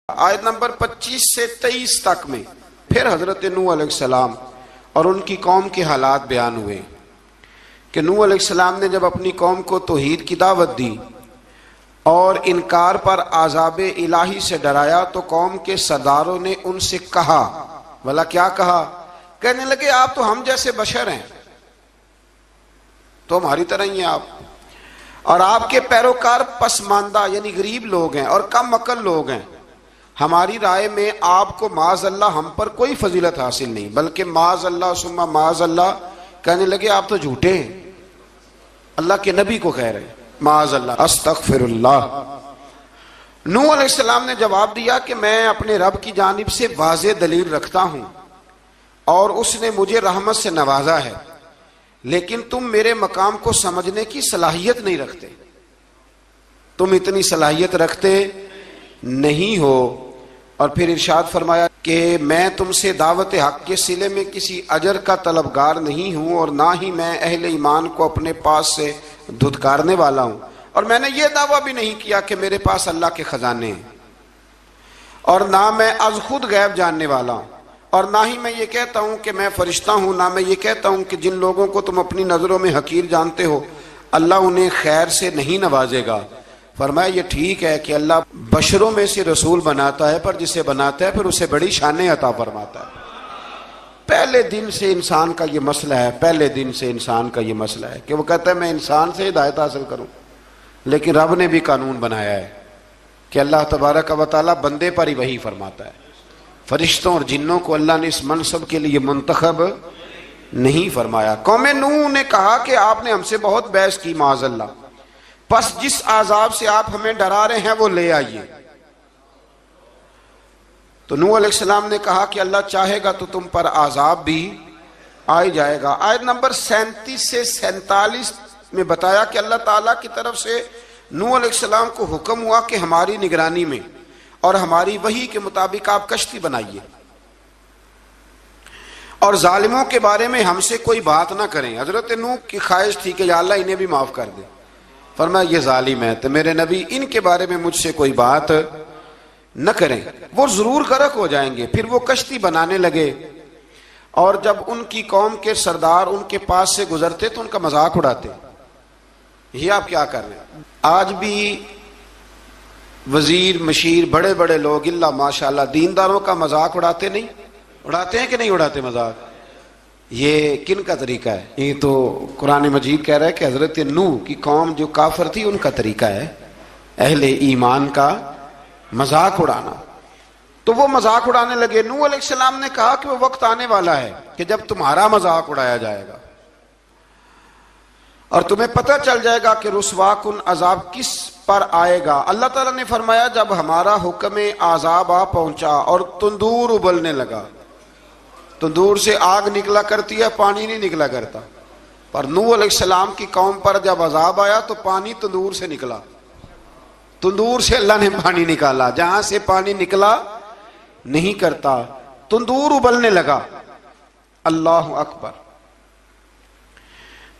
آیت نمبر 25 سے 23 تک میں پھر حضرت نوح علیہ السلام اور ان کی قوم کے حالات بیان ہوئے کہ نوح علیہ السلام نے جب اپنی قوم کو توحید کی دعوت دی اور انکار پر عذاب الہی سے ڈرایا تو قوم کے سرداروں نے ان سے کہا، بھلا کیا کہا؟ کہنے لگے آپ تو ہم جیسے بشر ہیں، تو ہماری طرح ہی ہیں آپ، اور آپ کے پیروکار پسماندہ یعنی غریب لوگ ہیں اور کم عقل لوگ ہیں۔ ہماری رائے میں آپ کو معاذ اللہ ہم پر کوئی فضیلت حاصل نہیں، بلکہ معاذ اللہ ثم معاذ اللہ۔ کہنے لگے آپ تو جھوٹے ہیں، اللہ کے نبی کو کہہ رہے ہیں معاذ اللہ، استغفر اللہ۔ نوح علیہ السلام نے جواب دیا کہ میں اپنے رب کی جانب سے واضح دلیل رکھتا ہوں اور اس نے مجھے رحمت سے نوازا ہے، لیکن تم میرے مقام کو سمجھنے کی صلاحیت نہیں رکھتے، تم اتنی صلاحیت رکھتے نہیں ہو۔ اور پھر ارشاد فرمایا کہ میں تم سے دعوت حق کے صلے میں کسی اجر کا طلبگار نہیں ہوں اور نہ ہی میں اہل ایمان کو اپنے پاس سے دھتکارنے والا ہوں، اور میں نے یہ دعویٰ بھی نہیں کیا کہ میرے پاس اللہ کے خزانے ہیں، اور نہ میں از خود غیب جاننے والا ہوں، اور نہ ہی میں یہ کہتا ہوں کہ میں فرشتہ ہوں، نہ میں یہ کہتا ہوں کہ جن لوگوں کو تم اپنی نظروں میں حقیر جانتے ہو اللہ انہیں خیر سے نہیں نوازے گا۔ فرمایا یہ ٹھیک ہے کہ اللہ بشروں میں سے رسول بناتا ہے، پر جسے بناتا ہے پھر اسے بڑی شانیں عطا فرماتا ہے۔ پہلے دن سے انسان کا یہ مسئلہ ہے، پہلے دن سے انسان کا یہ مسئلہ ہے کہ وہ کہتا ہے میں انسان سے ہدایت حاصل کروں، لیکن رب نے بھی قانون بنایا ہے کہ اللہ تبارک و تعالیٰ بندے پر ہی وحی فرماتا ہے، فرشتوں اور جنوں کو اللہ نے اس منصب کے لیے منتخب نہیں فرمایا۔ قوم نوح نے کہا کہ آپ نے ہم سے بہت بحث کی معاذ اللہ، پس جس عذاب سے آپ ہمیں ڈرا رہے ہیں وہ لے آئیے۔ تو نوح علیہ السلام نے کہا کہ اللہ چاہے گا تو تم پر عذاب بھی آ جائے گا۔ آیت نمبر 37 سے 47 میں بتایا کہ اللہ تعالیٰ کی طرف سے نوح علیہ السلام کو حکم ہوا کہ ہماری نگرانی میں اور ہماری وحی کے مطابق آپ کشتی بنائیے، اور ظالموں کے بارے میں ہم سے کوئی بات نہ کریں۔ حضرت نوح کی خواہش تھی کہ یا اللہ انہیں بھی معاف کر دے، فرمایا یہ ظالم ہے تو میرے نبی ان کے بارے میں مجھ سے کوئی بات نہ کریں، وہ ضرور غرق ہو جائیں گے۔ پھر وہ کشتی بنانے لگے، اور جب ان کی قوم کے سردار ان کے پاس سے گزرتے تو ان کا مذاق اڑاتے۔ یہ آپ کیا کر رہے ہیں؟ آج بھی وزیر مشیر بڑے بڑے لوگ اللہ ماشاءاللہ دینداروں کا مذاق اڑاتے نہیں؟ اڑاتے ہیں کہ نہیں اڑاتے مذاق؟ یہ کن کا طریقہ ہے؟ یہ تو قرآن مجید کہہ رہا ہے کہ حضرت نوح کی قوم جو کافر تھی ان کا طریقہ ہے اہل ایمان کا مذاق اڑانا۔ تو وہ مذاق اڑانے لگے۔ نوح علیہ السلام نے کہا کہ وہ وقت آنے والا ہے کہ جب تمہارا مذاق اڑایا جائے گا اور تمہیں پتہ چل جائے گا کہ رسوا کن عذاب کس پر آئے گا۔ اللہ تعالیٰ نے فرمایا جب ہمارا حکم عذاب آ پہنچا اور تندور ابلنے لگا، تندور سے آگ نکلا کرتی ہے، پانی نہیں نکلا کرتا، پر نوح علیہ السلام کی قوم پر جب عذاب آیا تو پانی تندور سے نکلا، تندور سے اللہ نے پانی نکالا، جہاں سے پانی نکلا نہیں کرتا، تندور ابلنے لگا۔ اللہ اکبر۔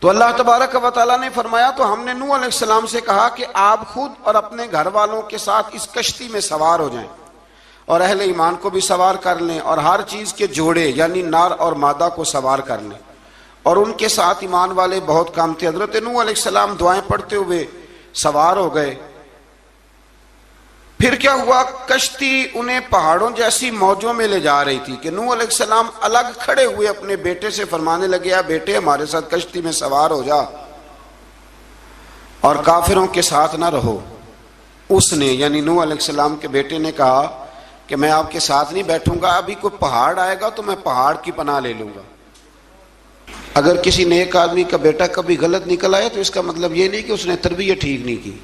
تو اللہ تبارک و تعالیٰ نے فرمایا تو ہم نے نوح علیہ السلام سے کہا کہ آپ خود اور اپنے گھر والوں کے ساتھ اس کشتی میں سوار ہو جائیں اور اہل ایمان کو بھی سوار کر لیں، اور ہر چیز کے جوڑے یعنی نر اور مادہ کو سوار کر لیں۔ اور ان کے ساتھ ایمان والے بہت کام تھے۔ حضرت نوح علیہ السلام دعائیں پڑھتے ہوئے سوار ہو گئے۔ پھر کیا ہوا؟ کشتی انہیں پہاڑوں جیسی موجوں میں لے جا رہی تھی کہ نوح علیہ السلام الگ کھڑے ہوئے اپنے بیٹے سے فرمانے لگے یا بیٹے ہمارے ساتھ کشتی میں سوار ہو جا اور کافروں کے ساتھ نہ رہو۔ اس نے یعنی نوح علیہ السلام کے بیٹے نے کہا کہ میں آپ کے ساتھ نہیں بیٹھوں گا، ابھی کوئی پہاڑ آئے گا تو میں پہاڑ کی پناہ لے لوں گا۔ اگر کسی نیک آدمی کا بیٹا کبھی غلط نکل آئے تو اس کا مطلب یہ نہیں کہ اس نے تربیت ٹھیک نہیں کی،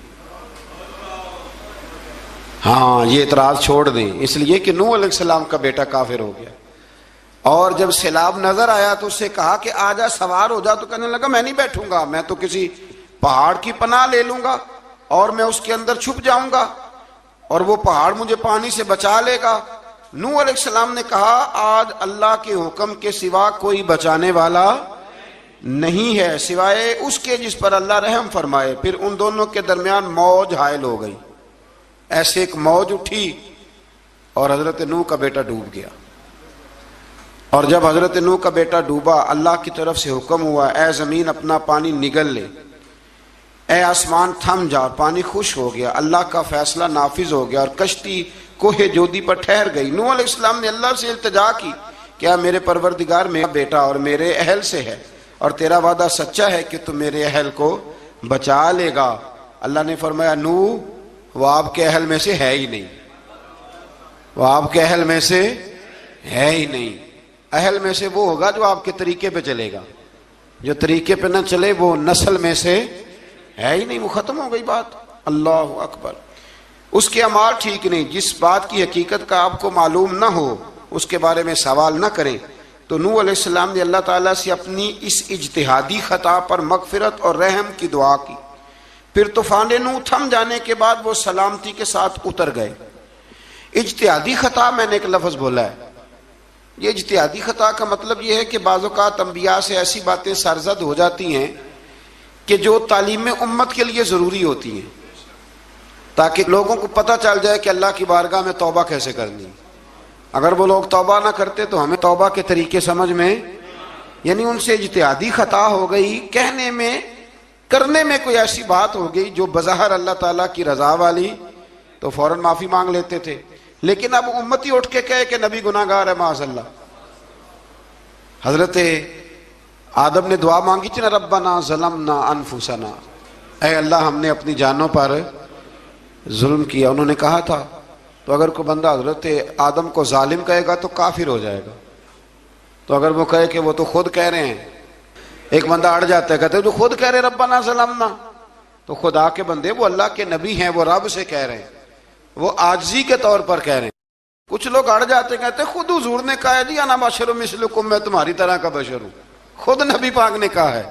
ہاں یہ اعتراض چھوڑ دیں، اس لیے کہ نوح علیہ السلام کا بیٹا کافر ہو گیا۔ اور جب سیلاب نظر آیا تو اس سے کہا کہ آجا سوار ہو جا، تو کہنے لگا میں نہیں بیٹھوں گا، میں تو کسی پہاڑ کی پناہ لے لوں گا اور میں اس کے اندر چھپ جاؤں گا اور وہ پہاڑ مجھے پانی سے بچا لے گا۔ نوح علیہ السلام نے کہا آج اللہ کے حکم کے سوا کوئی بچانے والا نہیں ہے سوائے اس کے جس پر اللہ رحم فرمائے۔ پھر ان دونوں کے درمیان موج حائل ہو گئی، ایسے ایک موج اٹھی اور حضرت نوح کا بیٹا ڈوب گیا. اور جب حضرت نوح کا بیٹا ڈوبا اللہ کی طرف سے حکم ہوا اے زمین اپنا پانی نگل لے, اے آسمان تھم جا, پانی خشک ہو گیا. اللہ کا فیصلہ نافذ ہو گیا اور کشتی کوہ جودی پر ٹھہر گئی. نوح علیہ السلام نے اللہ سے التجا کی, کیا میرے پروردگار میرا بیٹا اور میرے اہل سے ہے اور تیرا وعدہ سچا ہے کہ تو میرے اہل کو بچا لے گا. اللہ نے فرمایا نوح وہ آپ کے اہل میں سے ہے ہی نہیں, وہ آپ کے اہل میں سے ہے ہی نہیں. اہل میں سے وہ ہوگا جو آپ کے طریقے پہ چلے گا, جو طریقے پہ نہ چلے وہ نسل میں سے ہے ہی نہیں, وہ ختم ہو گئی بات. اللہ اکبر. اس کے اعمال ٹھیک نہیں, جس بات کی حقیقت کا آپ کو معلوم نہ ہو اس کے بارے میں سوال نہ کریں. تو نوح علیہ السلام نے اللہ تعالیٰ سے اپنی اس اجتہادی خطا پر مغفرت اور رحم کی دعا کی. پھر طوفان نوح تھم جانے کے بعد وہ سلامتی کے ساتھ اتر گئے. اجتہادی خطا میں نے ایک لفظ بولا ہے, یہ اجتہادی خطا کا مطلب یہ ہے کہ بعض اوقات انبیاء سے ایسی باتیں سرزد ہو جاتی ہیں کہ جو تعلیم امت کے لیے ضروری ہوتی ہیں, تاکہ لوگوں کو پتہ چل جائے کہ اللہ کی بارگاہ میں توبہ کیسے کرنی. اگر وہ لوگ توبہ نہ کرتے تو ہمیں توبہ کے طریقے سمجھ میں, یعنی ان سے اجتہادی خطا ہو گئی, کہنے میں کرنے میں کوئی ایسی بات ہو گئی جو بظاہر اللہ تعالیٰ کی رضا والی, تو فوراً معافی مانگ لیتے تھے. لیکن اب امتی اٹھ کے کہے کہ نبی گناہ گار ہے معاذ اللہ. حضرت آدم نے دعا مانگی تھی نا, ربنا ظلمنا انفسنا, اے اللہ ہم نے اپنی جانوں پر ظلم کیا. انہوں نے کہا تھا تو اگر کوئی بندہ حضرت آدم کو ظالم کہے گا تو کافر ہو جائے گا. تو اگر وہ کہے کہ وہ تو خود کہہ رہے ہیں, ایک بندہ اڑ جاتا ہے, کہتے ہیں جو خود کہہ رہے ربنا ظلمنا, تو خدا کے بندے وہ اللہ کے نبی ہیں, وہ رب سے کہہ رہے ہیں, وہ عاجزی کے طور پر کہہ رہے ہیں. کچھ لوگ اڑ جاتے کہتے ہیں خود حضور نے کہا ہے جی انا بشر مثلکم, میں تمہاری طرح کا بشر ہوں, خود نبی پاک نے کہا ہے.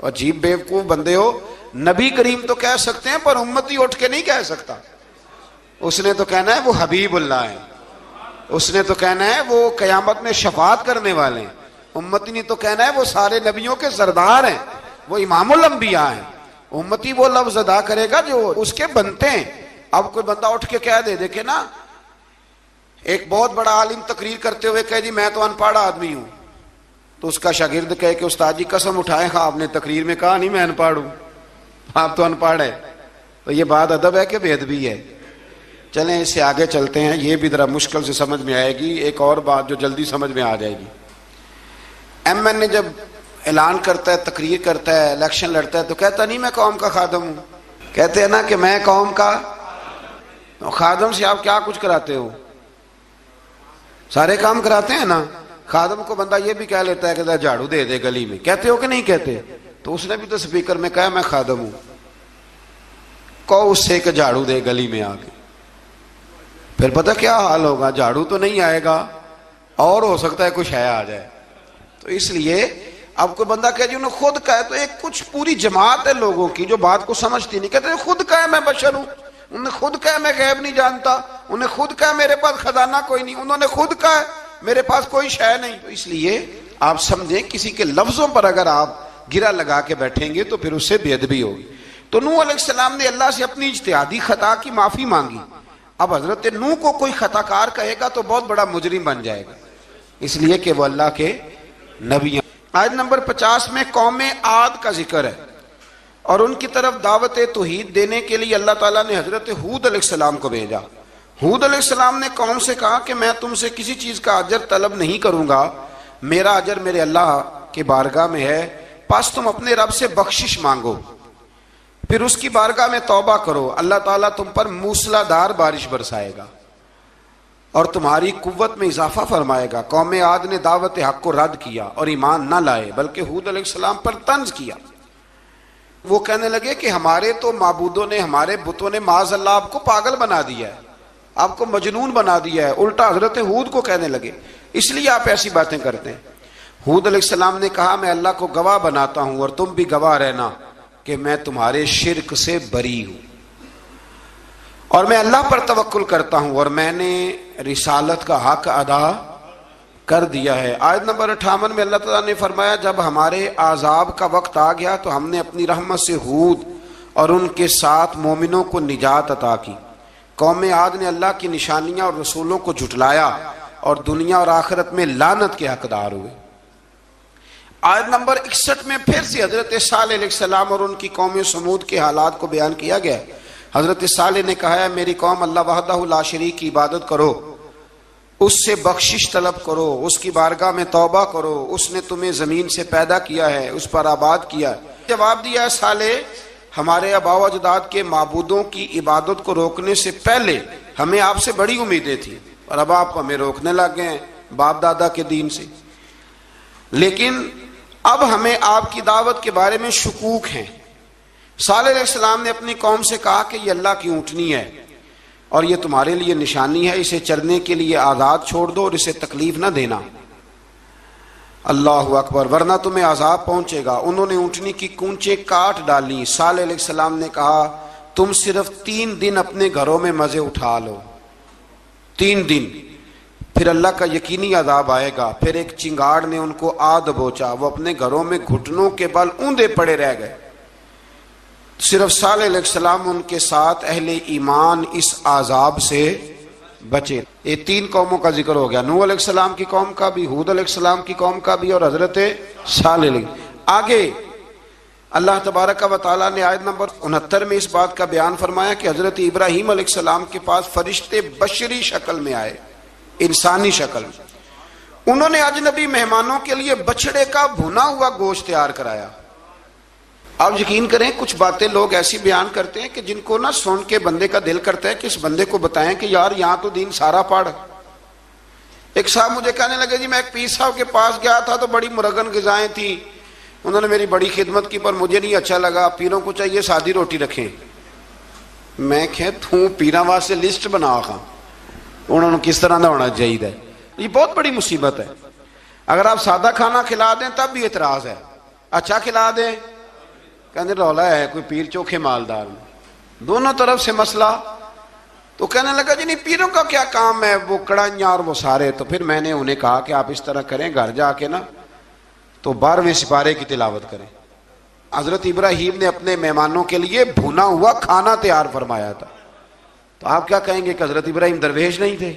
عجیب بیوقوف بندے ہو, نبی کریم تو کہہ سکتے ہیں پر امتی اٹھ کے نہیں کہہ سکتا. اس نے تو کہنا ہے وہ حبیب اللہ ہے, اس نے تو کہنا ہے وہ قیامت میں شفاعت کرنے والے ہیں. امتی نے تو کہنا ہے وہ سارے نبیوں کے سردار ہیں, وہ امام الانبیاء ہیں. امتی وہ لفظ ادا کرے گا جو اس کے بنتے ہیں. اب کوئی بندہ اٹھ کے کہہ دے, دیکھے نا ایک بہت بڑا عالم تقریر کرتے ہوئے کہے جی میں تو ان پڑھ آدمی ہوں, تو اس کا شاگرد کہے کہ استاد جی قسم اٹھائے ہاں آپ نے تقریر میں کہا نہیں میں ان پڑھ ہوں, آپ تو ان پڑھ ہے. تو یہ بات ادب ہے کہ بے ادبی ہے؟ چلیں اس سے آگے چلتے ہیں, یہ بھی ذرا مشکل سے سمجھ میں آئے گی. ایک اور بات جو جلدی سمجھ میں آ جائے گی, ایم این اے جب اعلان کرتا ہے, تقریر کرتا ہے, الیکشن لڑتا ہے, تو کہتا نہیں میں قوم کا خادم ہوں. کہتے ہیں نا کہ میں قوم کا خادم سے آپ کیا کچھ کراتے ہو, سارے کام کراتے ہیں نا. خادم کو بندہ یہ بھی کہہ لیتا ہے کہ جھاڑو دے دے گلی میں, کہتے ہو کہ نہیں کہتے؟ تو اس نے بھی تو سپیکر میں کہا میں خادم ہوں, کہو اس سے کہ جھاڑو دے گلی میں آ کے. پھر پتہ کیا حال ہوگا, جھاڑو تو نہیں آئے گا اور ہو سکتا ہے کچھ ہے آ جائے. تو اس لیے اب کوئی بندہ کہے جی انہوں نے خود کہا ہے, تو ایک کچھ پوری جماعت ہے لوگوں کی جو بات کو سمجھتی نہیں. کہتے ہیں خود کہا ہے میں بشر ہوں, انہوں نے خود کہا میں غیب نہیں جانتا, انہوں نے خود کہا میرے پاس خزانہ کوئی نہیں, انہوں نے خود کہا میرے پاس کوئی شے نہیں. تو اس لیے آپ سمجھیں کسی کے لفظوں پر اگر آپ گرا لگا کے بیٹھیں گے تو پھر اس سے بے ادبی ہوگی. تو نوح علیہ السلام نے اللہ سے اپنی اجتہادی خطا کی معافی مانگی. اب حضرت نوح کو کوئی خطا کار کہے گا تو بہت بڑا مجرم بن جائے گا, اس لیے کہ وہ اللہ کے نبی ہیں. آیت نمبر 50 میں قوم عاد کا ذکر ہے اور ان کی طرف دعوت توحید دینے کے لیے اللہ تعالیٰ نے حضرت ہود علیہ السلام کو بھیجا. ہود علیہ السلام نے قوم سے کہا کہ میں تم سے کسی چیز کا اجر طلب نہیں کروں گا, میرا اجر میرے اللہ کی بارگاہ میں ہے, پس تم اپنے رب سے بخشش مانگو, پھر اس کی بارگاہ میں توبہ کرو, اللہ تعالیٰ تم پر موسلا دار بارش برسائے گا اور تمہاری قوت میں اضافہ فرمائے گا. قوم عاد نے دعوت حق کو رد کیا اور ایمان نہ لائے, بلکہ ہود علیہ السلام پر طنز کیا. وہ کہنے لگے کہ ہمارے تو معبودوں نے, ہمارے بتوں نے معاذ اللہ آپ کو پاگل بنا دیا ہے, آپ کو مجنون بنا دیا ہے. الٹا حضرت ہود کو کہنے لگے اس لیے آپ ایسی باتیں کرتے ہیں. ہود علیہ السلام نے کہا میں اللہ کو گواہ بناتا ہوں اور تم بھی گواہ رہنا کہ میں تمہارے شرک سے بری ہوں اور میں اللہ پر توکل کرتا ہوں اور میں نے رسالت کا حق ادا کر دیا ہے. آیت نمبر 58 میں اللہ تعالیٰ نے فرمایا جب ہمارے عذاب کا وقت آ گیا تو ہم نے اپنی رحمت سے ہود اور ان کے ساتھ مومنوں کو نجات عطا کی. قوم عاد نے اللہ کی نشانیاں اور رسولوں کو جھٹلایا اور دنیا اور آخرت میں لعنت کے حقدار ہوئے۔ آیت نمبر 61 میں پھر سے حضرت صالح علیہ السلام اور ان کی قوم سمود کے حالات کو بیان کیا گیا۔ حضرت صالح نے کہا ہے میری قوم اللہ وحدہ لا شریک کی عبادت کرو، اس سے بخشش طلب کرو، اس کی بارگاہ میں توبہ کرو، اس نے تمہیں زمین سے پیدا کیا ہے، اس پر آباد کیا ہے۔ جواب دیا ہے صالح ہمارے آباء و اجداد کے معبودوں کی عبادت کو روکنے سے پہلے ہمیں آپ سے بڑی امیدیں تھیں، اور اب آپ ہمیں روکنے لگ گئے ہیں باپ دادا کے دین سے، لیکن اب ہمیں آپ کی دعوت کے بارے میں شکوک ہیں۔ صالح علیہ السلام نے اپنی قوم سے کہا کہ یہ اللہ کی اونٹنی ہے اور یہ تمہارے لیے نشانی ہے، اسے چرنے کے لیے آزاد چھوڑ دو اور اسے تکلیف نہ دینا۔ اللہ اکبر، ورنہ تمہیں عذاب پہنچے گا۔ انہوں نے اونٹنی کی کونچیں کاٹ ڈالی۔ صالح علیہ السلام نے کہا تم صرف 3 دن اپنے گھروں میں مزے اٹھا لو، 3 دن، پھر اللہ کا یقینی عذاب آئے گا۔ پھر ایک چنگاڑ نے ان کو آ دبوچا، وہ اپنے گھروں میں گھٹنوں کے بل اوندے پڑے رہ گئے۔ صرف صالح علیہ السلام ان کے ساتھ اہل ایمان اس عذاب سے بچے۔ یہ 3 قوموں کا ذکر ہو گیا، نوح علیہ السلام کی قوم کا بھی، ہود علیہ السلام کی قوم کا بھی، اور حضرت صالح علیہ۔ آگے اللہ تبارک و تعالیٰ نے آیت نمبر 69 میں اس بات کا بیان فرمایا کہ حضرت ابراہیم علیہ السلام کے پاس فرشتے بشری شکل میں آئے، انسانی شکل میں۔ انہوں نے اجنبی مہمانوں کے لیے بچڑے کا بھنا ہوا گوشت تیار کرایا۔ آپ یقین کریں کچھ باتیں لوگ ایسی بیان کرتے ہیں کہ جن کو نہ سن کے بندے کا دل کرتا ہے کہ اس بندے کو بتائیں کہ یار یہاں تو دین سارا پڑھ۔ ایک صاحب مجھے کہنے لگے جی میں ایک پیر صاحب کے پاس گیا تھا تو بڑی مرغن غذائیں تھیں، انہوں نے میری بڑی خدمت کی پر مجھے نہیں اچھا لگا، پیروں کو چاہیے سادی روٹی رکھیں۔ میں کہ تو پیراں واسطے لسٹ بنا خاں انہوں نے کس طرح دا ہونا چاہیے۔ یہ بہت بڑی مصیبت ہے، اگر آپ سادہ کھانا کھلا دیں تب بھی اعتراض ہے، اچھا کھلا دیں کہنے رولا ہے کوئی پیر چوکھے مالدار میں، دونوں طرف سے مسئلہ۔ تو کہنے لگا جی نہیں پیروں کا کیا کام ہے، وہ کڑائیاں اور وہ سارے۔ تو پھر میں نے انہیں کہا کہ آپ اس طرح کریں، گھر جا کے نا تو 12ویں سپارے کی تلاوت کریں۔ حضرت ابراہیم نے اپنے مہمانوں کے لیے بھونا ہوا کھانا تیار فرمایا تھا۔ تو آپ کیا کہیں گے کہ حضرت ابراہیم درویش نہیں تھے؟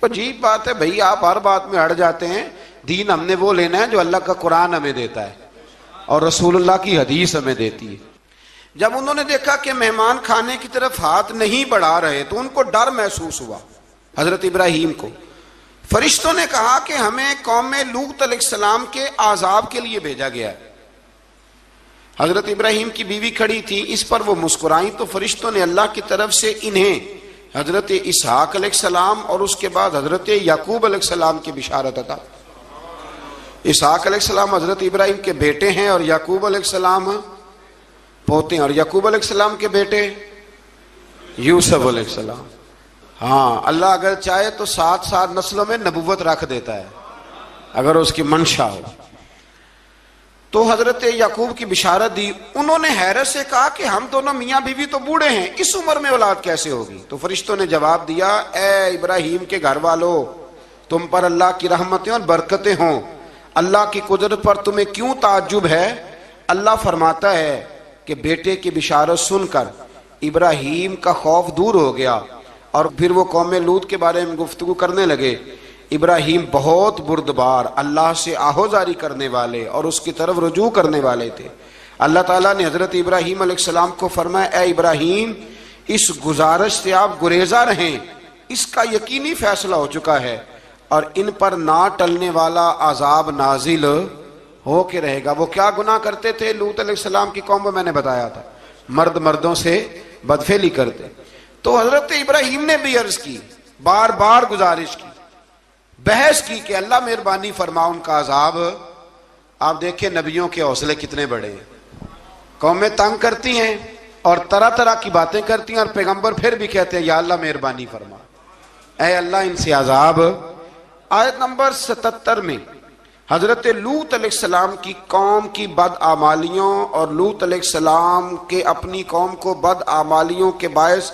عجیب بات ہے بھائی، آپ ہر بات میں ہٹ جاتے ہیں۔ دین ہم نے وہ لینا ہے جو اللہ کا قرآن ہمیں دیتا ہے اور رسول اللہ کی حدیث ہمیں دیتی ہے۔ جب انہوں نے دیکھا کہ مہمان کھانے کی طرف ہاتھ نہیں بڑھا رہے تو ان کو ڈر محسوس ہوا۔ حضرت ابراہیم کو فرشتوں نے کہا کہ ہمیں قوم لوط علیہ السلام کے عذاب کے لیے بھیجا گیا ہے۔ حضرت ابراہیم کی بیوی کھڑی تھی، اس پر وہ مسکرائیں تو فرشتوں نے اللہ کی طرف سے انہیں حضرت اسحاق علیہ السلام اور اس کے بعد حضرت یعقوب علیہ السلام کی بشارت عطا۔ اسحاق علیہ السلام حضرت ابراہیم کے بیٹے ہیں اور یعقوب علیہ السلام پوتے ہیں، اور یعقوب علیہ السلام کے بیٹے یوسف علیہ السلام۔ ہاں اللہ اگر چاہے تو 7 نسلوں میں نبوت رکھ دیتا ہے اگر اس کی منشا ہو۔ تو حضرت یعقوب کی بشارت دی۔ انہوں نے حیرت سے کہا کہ ہم دونوں میاں بیوی تو بوڑھے ہیں، اس عمر میں اولاد کیسے ہوگی؟ تو فرشتوں نے جواب دیا اے ابراہیم کے گھر والو، تم پر اللہ کی رحمتیں اور برکتیں ہوں، اللہ کی قدرت پر تمہیں کیوں تعجب ہے؟ اللہ فرماتا ہے کہ بیٹے کی بشارت سن کر ابراہیم کا خوف دور ہو گیا، اور پھر وہ قوم لوط کے بارے میں گفتگو کرنے لگے۔ ابراہیم بہت بردبار، اللہ سے آہوزاری کرنے والے اور اس کی طرف رجوع کرنے والے تھے۔ اللہ تعالیٰ نے حضرت ابراہیم علیہ السلام کو فرمایا اے ابراہیم اس گزارش سے آپ گریزاں رہیں، اس کا یقینی فیصلہ ہو چکا ہے اور ان پر نہ ٹلنے والا عذاب نازل ہو کے رہے گا۔ وہ کیا گناہ کرتے تھے؟ لوط علیہ السلام کی قوم میں میں نے بتایا تھا، مرد مردوں سے بدفعلی کرتے۔ تو حضرت ابراہیم نے بھی عرض کی، بار بار گزارش کی، بحث کی کہ اللہ مہربانی فرما ان کا عذاب۔ آپ دیکھیں نبیوں کے حوصلے کتنے بڑے ہیں، قومیں تنگ کرتی ہیں اور طرح طرح کی باتیں کرتی ہیں، اور پیغمبر پھر بھی کہتے ہیں یا اللہ مہربانی فرما، اے اللہ ان سے عذاب۔ آیت نمبر 77 میں حضرت لوط علیہ السلام کی قوم کی بدعمالیوں اور لوط علیہ السلام کے اپنی قوم کو بدعمالیوں کے باعث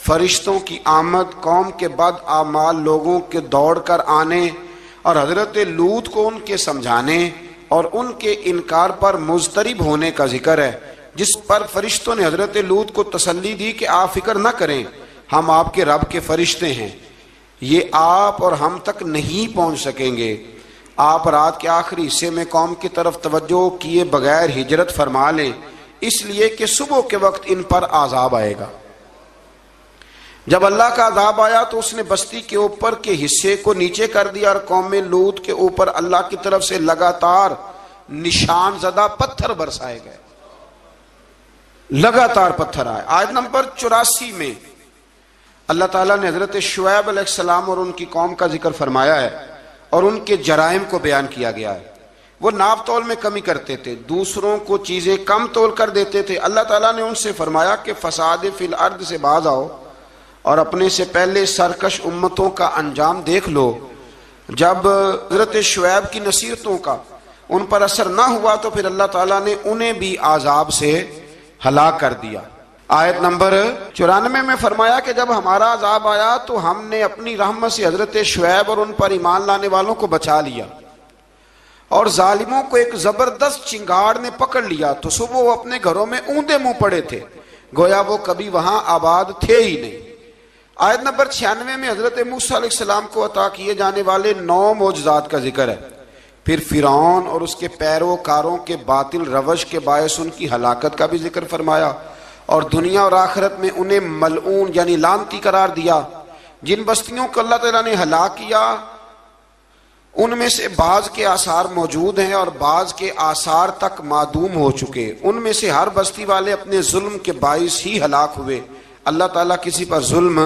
فرشتوں کی آمد، قوم کے بدعمال لوگوں کے دوڑ کر آنے اور حضرت لوط کو ان کے سمجھانے اور ان کے انکار پر مضطرب ہونے کا ذکر ہے، جس پر فرشتوں نے حضرت لوط کو تسلی دی کہ آپ فکر نہ کریں، ہم آپ کے رب کے فرشتے ہیں، یہ آپ اور ہم تک نہیں پہنچ سکیں گے۔ آپ رات کے آخری حصے میں قوم کی طرف توجہ کیے بغیر ہجرت فرما لیں، اس لیے کہ صبح کے وقت ان پر عذاب آئے گا۔ جب اللہ کا عذاب آیا تو اس نے بستی کے اوپر کے حصے کو نیچے کر دیا اور قوم لوط کے اوپر اللہ کی طرف سے لگاتار نشان زدہ پتھر برسائے گئے، لگاتار پتھر آئے۔ آیت نمبر 84 میں اللہ تعالیٰ نے حضرت شعیب علیہ السلام اور ان کی قوم کا ذکر فرمایا ہے اور ان کے جرائم کو بیان کیا گیا ہے۔ وہ ناپ تول میں کمی کرتے تھے، دوسروں کو چیزیں کم تول کر دیتے تھے۔ اللہ تعالیٰ نے ان سے فرمایا کہ فساد فی الارض سے باز آؤ اور اپنے سے پہلے سرکش امتوں کا انجام دیکھ لو۔ جب حضرت شعیب کی نصیحتوں کا ان پر اثر نہ ہوا تو پھر اللہ تعالیٰ نے انہیں بھی عذاب سے ہلاک کر دیا۔ آیت نمبر 94 میں فرمایا کہ جب ہمارا عذاب آیا تو ہم نے اپنی رحمت سے حضرت شعیب اور ان پر ایمان لانے والوں کو بچا لیا، اور ظالموں کو ایک زبردست چنگاڑ نے پکڑ لیا تو صبح وہ اپنے گھروں میں اوندے منہ پڑے تھے، گویا وہ کبھی وہاں آباد تھے ہی نہیں۔ آیت نمبر 96 میں حضرت موسیٰ علیہ السلام کو عطا کیے جانے والے 9 معجزات کا ذکر ہے۔ پھر فرعون اور اس کے پیروکاروں کے باطل روش کے باعث ان کی ہلاکت کا بھی ذکر فرمایا، اور دنیا اور آخرت میں انہیں ملعون یعنی لعنتی قرار دیا۔ جن بستیوں کو اللہ تعالیٰ نے ہلاک کیا ان میں سے بعض کے آثار موجود ہیں اور بعض کے آثار تک معدوم ہو چکے۔ ان میں سے ہر بستی والے اپنے ظلم کے باعث ہی ہلاک ہوئے، اللہ تعالیٰ کسی پر ظلم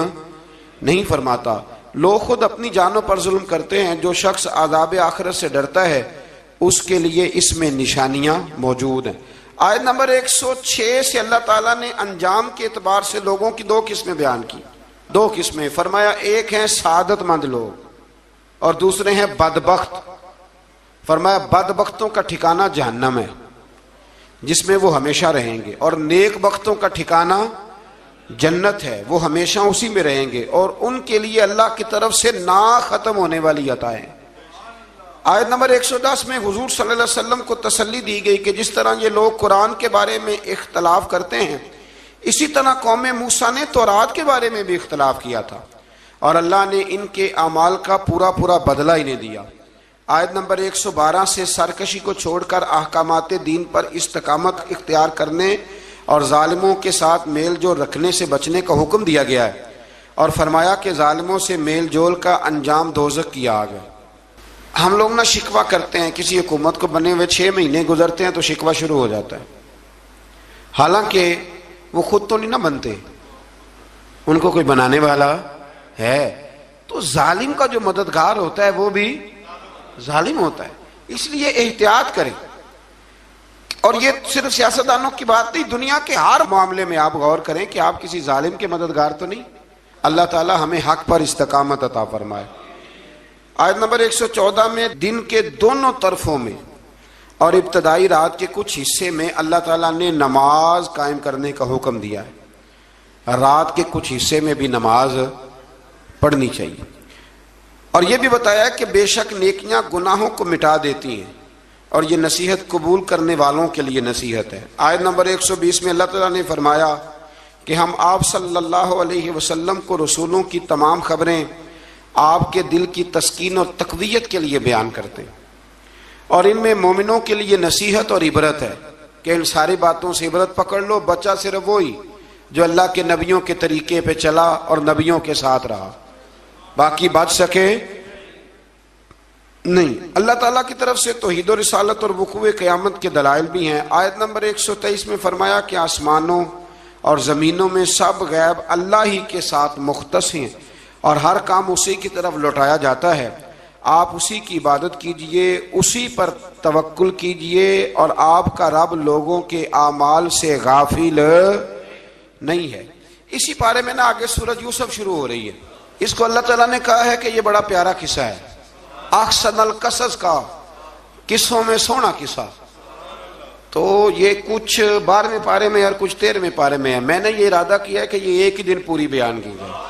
نہیں فرماتا۔ لوگ خود اپنی جانوں پر ظلم کرتے ہیں، جو شخص عذاب آخرت سے ڈرتا ہے اس کے لیے اس میں نشانیاں موجود ہیں۔ آیت نمبر 106 سے اللہ تعالیٰ نے انجام کے اعتبار سے لوگوں کی 2 قسمیں بیان کی، 2 قسمیں فرمایا، ایک ہیں سعادت مند لوگ اور دوسرے ہیں بدبخت۔ فرمایا بدبختوں کا ٹھکانہ جہنم ہے جس میں وہ ہمیشہ رہیں گے، اور نیک بختوں کا ٹھکانہ جنت ہے، وہ ہمیشہ اسی میں رہیں گے، اور ان کے لیے اللہ کی طرف سے نا ختم ہونے والی عطائیں۔ آیت نمبر 110 میں حضور صلی اللہ علیہ وسلم کو تسلی دی گئی کہ جس طرح یہ لوگ قرآن کے بارے میں اختلاف کرتے ہیں، اسی طرح قوم موسیٰ نے تورات کے بارے میں بھی اختلاف کیا تھا، اور اللہ نے ان کے اعمال کا پورا بدلہ انہیں دیا۔ آیت نمبر 112 سے سرکشی کو چھوڑ کر احکامات دین پر استقامت اختیار کرنے اور ظالموں کے ساتھ میل جول رکھنے سے بچنے کا حکم دیا گیا ہے، اور فرمایا کہ ظالموں سے میل جول کا انجام دوزخ کی آگ ہے۔ ہم لوگ نہ شکوہ کرتے ہیں، کسی حکومت کو بنے ہوئے 6 مہینے گزرتے ہیں تو شکوہ شروع ہو جاتا ہے، حالانکہ وہ خود تو نہیں نہ بنتے، ان کو کوئی بنانے والا ہے۔ تو ظالم کا جو مددگار ہوتا ہے وہ بھی ظالم ہوتا ہے، اس لیے احتیاط کریں۔ اور یہ صرف سیاستدانوں کی بات نہیں، دنیا کے ہر معاملے میں آپ غور کریں کہ آپ کسی ظالم کے مددگار تو نہیں۔ اللہ تعالی ہمیں حق پر استقامت عطا فرمائے۔ آیت نمبر 114 میں دن کے دونوں طرفوں میں اور ابتدائی رات کے کچھ حصے میں اللہ تعالیٰ نے نماز قائم کرنے کا حکم دیا ہے، رات کے کچھ حصے میں بھی نماز پڑھنی چاہیے، اور یہ بھی بتایا کہ بے شک نیکیاں گناہوں کو مٹا دیتی ہیں، اور یہ نصیحت قبول کرنے والوں کے لیے نصیحت ہے۔ آیت نمبر 120 میں اللہ تعالیٰ نے فرمایا کہ ہم آپ صلی اللہ علیہ وسلم کو رسولوں کی تمام خبریں آپ کے دل کی تسکین اور تقویت کے لیے بیان کرتے ہیں، اور ان میں مومنوں کے لیے نصیحت اور عبرت ہے کہ ان ساری باتوں سے عبرت پکڑ لو۔ بچہ صرف وہی جو اللہ کے نبیوں کے طریقے پہ چلا اور نبیوں کے ساتھ رہا، باقی بچ سکے نہیں۔ اللہ تعالیٰ کی طرف سے توحید و رسالت اور وقوع قیامت کے دلائل بھی ہیں۔ آیت نمبر 123 میں فرمایا کہ آسمانوں اور زمینوں میں سب غیب اللہ ہی کے ساتھ مختص ہیں، اور ہر کام اسی کی طرف لوٹایا جاتا ہے۔ آپ اسی کی عبادت کیجئے، اسی پر توکل کیجئے، اور آپ کا رب لوگوں کے اعمال سے غافل نہیں ہے۔ اسی پارے میں نا آگے سورۃ یوسف شروع ہو رہی ہے، اس کو اللہ تعالیٰ نے کہا ہے کہ یہ بڑا پیارا قصہ ہے، احسن القصص کا، قصوں میں سونا قصہ۔ تو یہ کچھ 12ویں پارے میں اور کچھ 13ویں پارے میں ہے۔ میں نے یہ ارادہ کیا ہے کہ یہ ایک ہی دن پوری بیان کی جائے۔